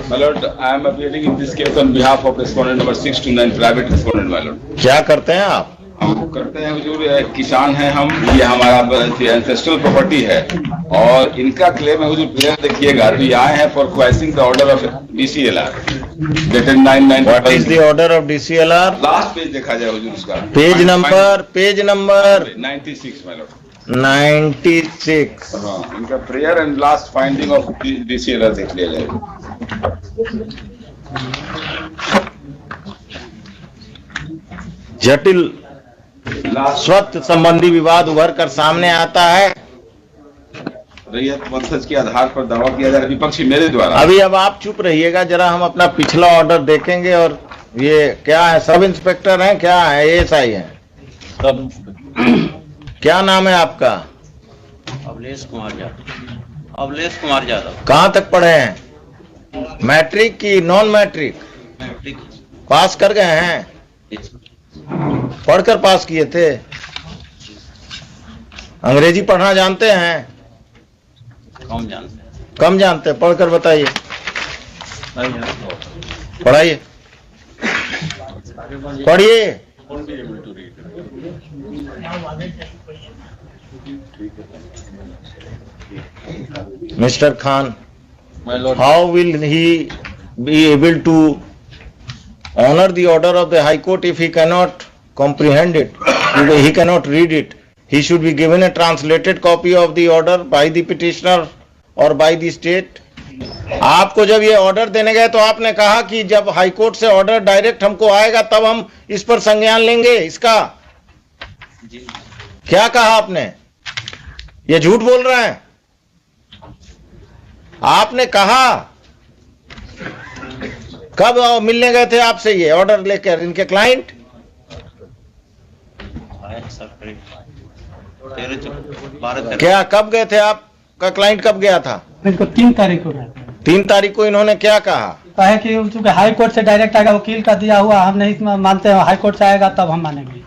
My lord, I am appearing in this case on behalf of respondent number 629, private respondent, my lord. क्या करते हैं आप? हम करते हैं हुजूर, किसान हैं हम, ये हमारा एंसेस्ट्रल प्रॉपर्टी है और इनका क्लेम है हुजूर। प्लेयर देखिएगा, अभी आए हैं for quashing the order of DCLR dated 9/9। What is the order of DCLR? Last page देखा जाए हुजूर उसका। Page number 96 my lord। 96। हाँ, इनका prayer and last finding of DCLR देख लिया जाए। जटिल स्वत्व संबंधी विवाद उभर कर सामने आता है। रैयत वंशज के आधार पर दावा किया जा रहा है विपक्षी मेरे द्वारा। अभी अब आप चुप रहिएगा, जरा हम अपना पिछला ऑर्डर देखेंगे। और ये क्या है, सब इंस्पेक्टर हैं, क्या है, ASI है? सब क्या नाम है आपका? अवलेश कुमार यादव। अवलेश कुमार यादव। कहाँ तक पढ़े हैं? मैट्रिक की नॉन मैट्रिक? पास कर गए हैं? पढ़कर पास किए थे? अंग्रेजी पढ़ना जानते हैं? कम जानते हैं। कम जानते हैं, पढ़कर बताइए। पढ़ाइए, पढ़िए। Mr. Khan, My lord, how will he be able to honor the order of the High Court if he cannot comprehend it? He cannot read it. He should be given a translated copy of the order by the petitioner or by the state. आपको जब ये order देने गए तो आपने कहा कि जब हाई कोर्ट से ऑर्डर डायरेक्ट हमको आएगा तब हम इस पर संज्ञान लेंगे इसका। क्या कहा आपने? ये झूठ बोल रहे हैं। आपने कहा कब मिलने गए थे आपसे ये ऑर्डर लेकर इनके क्लाइंट? क्या कब गए थे? आपका क्लाइंट कब गया था? इनको 3 तारीख को गया। 3 तारीख को इन्होंने क्या कहा? कहे कि चूंकि हाई कोर्ट से डायरेक्ट आएगा, वकील का दिया हुआ, हम नहीं मानते हैं, हाई कोर्ट से आएगा तब हम मानेंगे।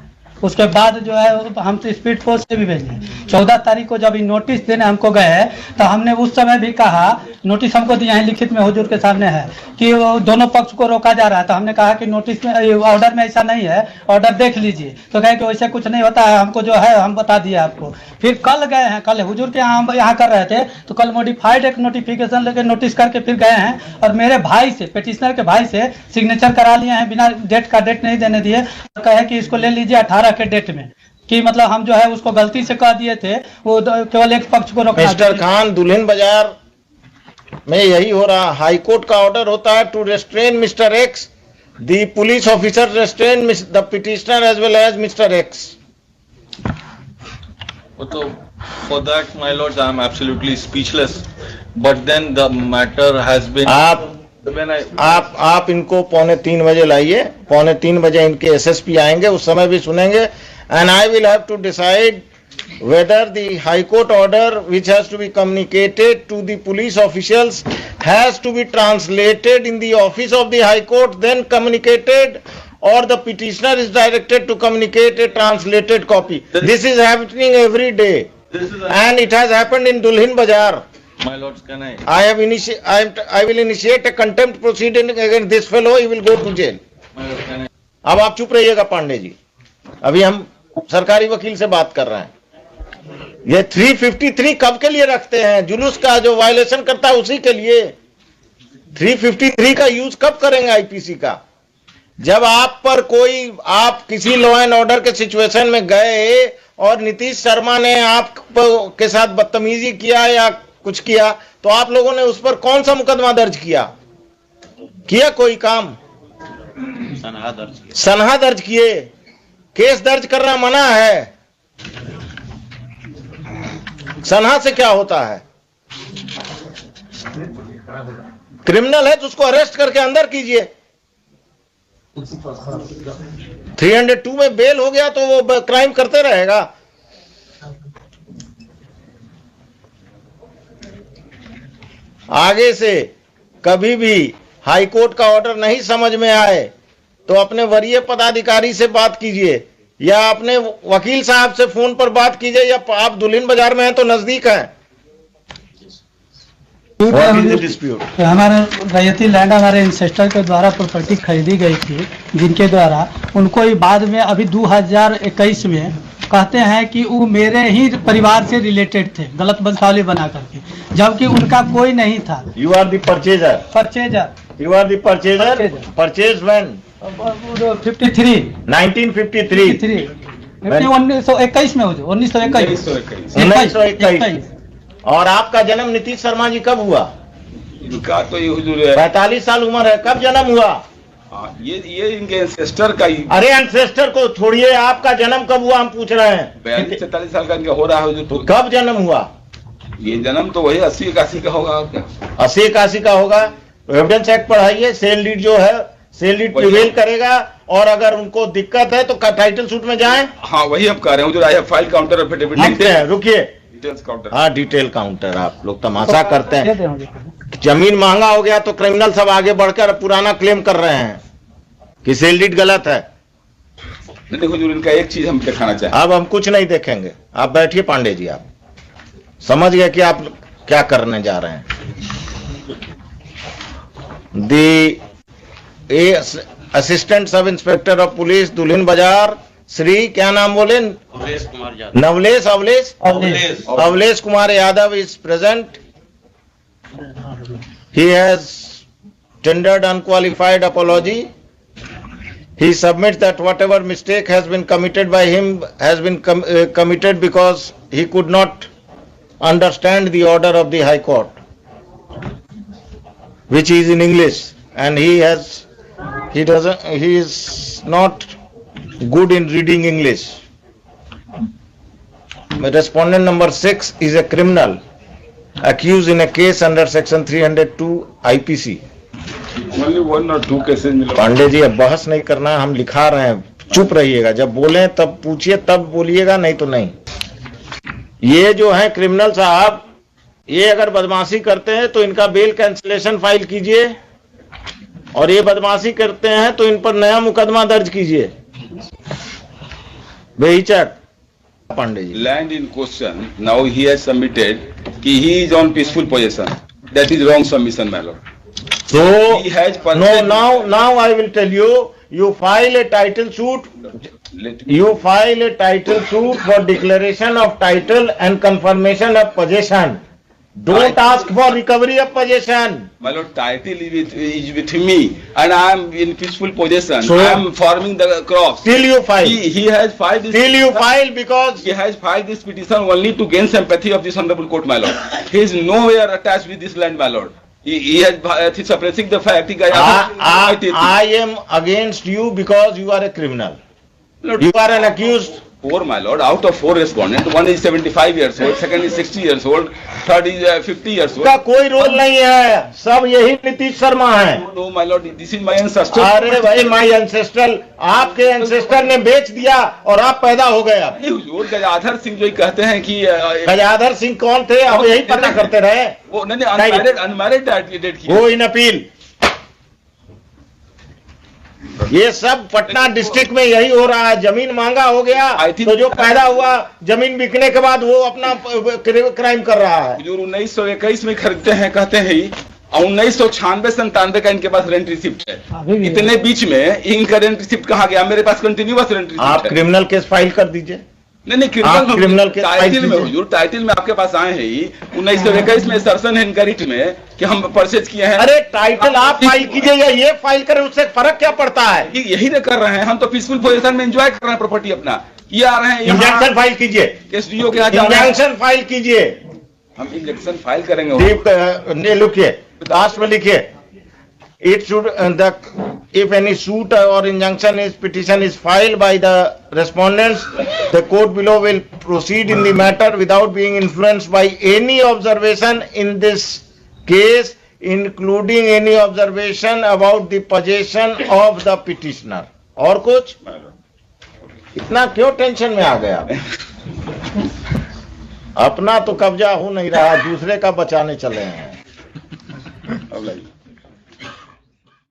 उसके बाद जो है हम तो स्पीड पोस्ट से भी भेजे। 14 तारीख को जब नोटिस देने हमको गए तो हमने उस समय भी कहा, नोटिस हमको दिया है लिखित में हुजूर के सामने है कि वो दोनों पक्ष को रोका जा रहा है। तो हमने कहा कि नोटिस में ऑर्डर में ऐसा नहीं है, ऑर्डर देख लीजिए। तो कहे कि वैसे कुछ नहीं होता है, हमको जो है हम बता दिए आपको। फिर कल गए हैं, कल हुजूर के यहाँ हम यहाँ कर रहे थे तो कल मॉडिफाइड एक नोटिफिकेशन लेके नोटिस करके फिर गए हैं और मेरे भाई से, पिटिशनर के भाई से सिग्नेचर करा लिए हैं, बिना डेट का डेट नहीं देने दिए। कहे कि इसको ले लीजिए 18 के डेट में, कि मतलब हम जो है उसको गलती से कह दिए थे, वो केवल एक पक्ष को रोकना। मिस्टर खान, दुल्हिन बाजार में यही हो रहा। हाई कोर्ट का ऑर्डर होता है to restrain mister X, the police officer restrain the petitioner as well as mister X. For that, my lords, I am absolutely speechless. But then the matter has been. आप इनको 2:45 बजे लाइए। 2:45 बजे इनके SSP आएंगे, उस समय भी सुनेंगे। And I will have to decide whether the High Court order which has to be communicated to the police officials has to be translated in the office of the High Court, then communicated, or the petitioner is directed to communicate a translated copy. This is happening every day, and it has happened in Dulhin Bazaar. My lords, can I? I will initiate a contempt proceeding against this fellow. He will go to jail. My lord, can I? अब आप चुप रहिएगा पांडे जी, अभी हम सरकारी वकील से बात कर रहे हैं। ये 353 कब के लिए रखते हैं? जुलूस का जो वायलेशन करता है उसी के लिए। 353 का यूज कब करेंगे IPC का? जब आप पर कोई, आप किसी लॉ एंड ऑर्डर के सिचुएशन में गए और नीतीश शर्मा ने आप के साथ बदतमीजी किया या कुछ किया, तो आप लोगों ने उस पर कौन सा मुकदमा दर्ज किया कोई काम? सनहा दर्ज किए। केस दर्ज करना मना है। सनहा से क्या होता है? क्रिमिनल है तो उसको अरेस्ट करके अंदर कीजिए। 302 में बेल हो गया तो वो क्राइम करते रहेगा। आगे से कभी भी हाई कोर्ट का ऑर्डर नहीं समझ में आए तो अपने वरीय पदाधिकारी से बात कीजिए या अपने वकील साहब से फोन पर बात कीजिए, या आप दुल्हिन बाजार में हैं तो नजदीक हैं। What is the dispute? हमारे रैयती लैंड हमारे इंसेस्टर के द्वारा प्रॉपर्टी खरीदी गई थी, जिनके द्वारा उनको ही बाद में अभी 2021 में कहते हैं कि वो मेरे ही परिवार से रिलेटेड थे, गलत बंसावली बना करके, जबकि उनका कोई नहीं था। You are the purchaser. Purchaser You are the purchaser. Purchase when? 53 1953. 1921 में हो जो 1921 1921। और आपका जन्म नीतीश शर्मा जी कब हुआ? इनका तो ये हुजूर 45 साल उम्र है, कब जन्म हुआ? ये इनके एंसेस्टर का ही अरे एंसेस्टर को छोड़िए, आपका जन्म कब हुआ हम पूछ रहे हैं। 42-43 साल का इनका हो रहा है हुजूर। तो कब जन्म हुआ? ये जन्म तो वही 80-81 का होगा। और क्या 80-81 का होगा? एविडेंस एक्ट पढ़ाइए। सेल डीड जो है, सेल डीड प्रिवेल करेगा, और अगर उनको दिक्कत है तो टाइटल सूट में जाएं। हाँ वही हम कह रहे हैं हुजूर। I have file counter affidavit लिखते हैं। रुकिए, डिटेल्स काउंटर। हाँ डिटेल काउंटर। आप लोग तमाशा करते हैं। जमीन महंगा हो गया तो क्रिमिनल सब आगे बढ़कर पुराना क्लेम कर रहे हैं कि सेल डीड गलत है। नहीं हुजूर, इनका एक चीज हम दिखाना चाहें। अब हम कुछ नहीं देखेंगे, आप बैठिए पांडे जी। आप समझ गए कि आप क्या करने जा रहे हैं। The assistant sub inspector of police Dulhin Bazar, Shri क्या नाम बोले? Avlesh Kumar Yadav. Navlesh Avlesh Kumar Yadav is present. He has tendered unqualified apology. He submits that whatever mistake has been committed by him has been committed because he could not understand the order of the High Court, which is in English, and he is not good in reading English. Respondent number 6 is a criminal accused in a case under section 302 IPC. Only 1 or 2 cases मिला। पांडे जी अब बहस नहीं करना है, हम लिखा रहे हैं। चुप रहिएगा, जब बोले तब पूछिए, तब बोलिएगा, नहीं तो नहीं। ये जो है क्रिमिनल साहब, ये अगर बदमाशी करते हैं तो इनका बेल कैंसिलेशन फाइल कीजिए, और ये बदमाशी करते हैं तो इन पर नया मुकदमा दर्ज कीजिए बेहिचक। Pandey ji, Land in question, now he has submitted कि he is on peaceful possession. That is wrong submission, my lord. so He has no, purchased- now I will tell you, you file a title suit. Let- You file a title suit for declaration of title and confirmation of possession. Don't ask for recovery of possession. My lord, title is with me, and I am in peaceful possession. So- I am farming the crops. Till you file. He has filed this. Till you file, because He has filed this petition only to gain sympathy of this honorable court, my lord. He is nowhere attached with this land, my lord. He has suppressing the fact. I am against you because you are a criminal. Lord, You are an accused. 4, my lord. Out of 4 respondents, one is 75 years old, second is 60 years old, third is 50 years old. का कोई role नहीं है, सब यही नीतीश शर्मा है। No, my lord, this is my ancestor. अरे भाई, माई ancestor, आपके एंसेस्टर ने बेच दिया और आप पैदा हो गए। अब नहीं हुजूर, गजाधर सिंह जो कहते हैं कि गजाधर सिंह कौन थे, अब यही पता करते रहे। वो नहीं अनमैरिड डेट की। वो इन अपील। ये सब पटना डिस्ट्रिक्ट में यही हो रहा है। जमीन महंगा हो गया तो जो पैदा हुआ जमीन बिकने के बाद वो अपना क्राइम कर रहा है। हुजूर 1921 में खरीदते हैं कहते हैं ही, और 1996-97 का इनके पास रेंट रिसिप्ट है। इतने बीच में इनका रेंट रिसिप्ट कहाँ गया? मेरे पास कंटिन्यूअस रेंट रिसिप्ट आप है। क्रिमिनल केस फाइल कर दीजिए। नहीं क्रिमिनल के टाइटल में हुजूर, टाइटल में आपके पास आए हैं ही 1921 में सर्सन है इनका रिट में कि हम परचेज किए हैं। अरे टाइटल आप फाइल कीजिए या ये फाइल करें, उससे फर्क क्या पड़ता है? यही ना कर रहे हैं हम तो, पीसफुल पोजीशन में एंजॉय कर रहे हैं प्रॉपर्टी अपना। ये आ रहे हैं इंजंक्शन फाइल कीजिए, एसडीओ के यहाँ जा रहे हैं। इंजंक्शन फाइल कीजिए। हम इंजेक्शन फाइल करेंगे। लिखिए, लास्ट में लिखिए, it should if any suit or injunction is petition is filed by the respondents, the court below will proceed in the matter without being influenced by any observation in this case, including any observation about the possession of the petitioner. और कुछ? इतना क्यों tension में आ गया? अपना तो कब्जा हो नहीं रहा, दूसरे का बचाने चले हैं।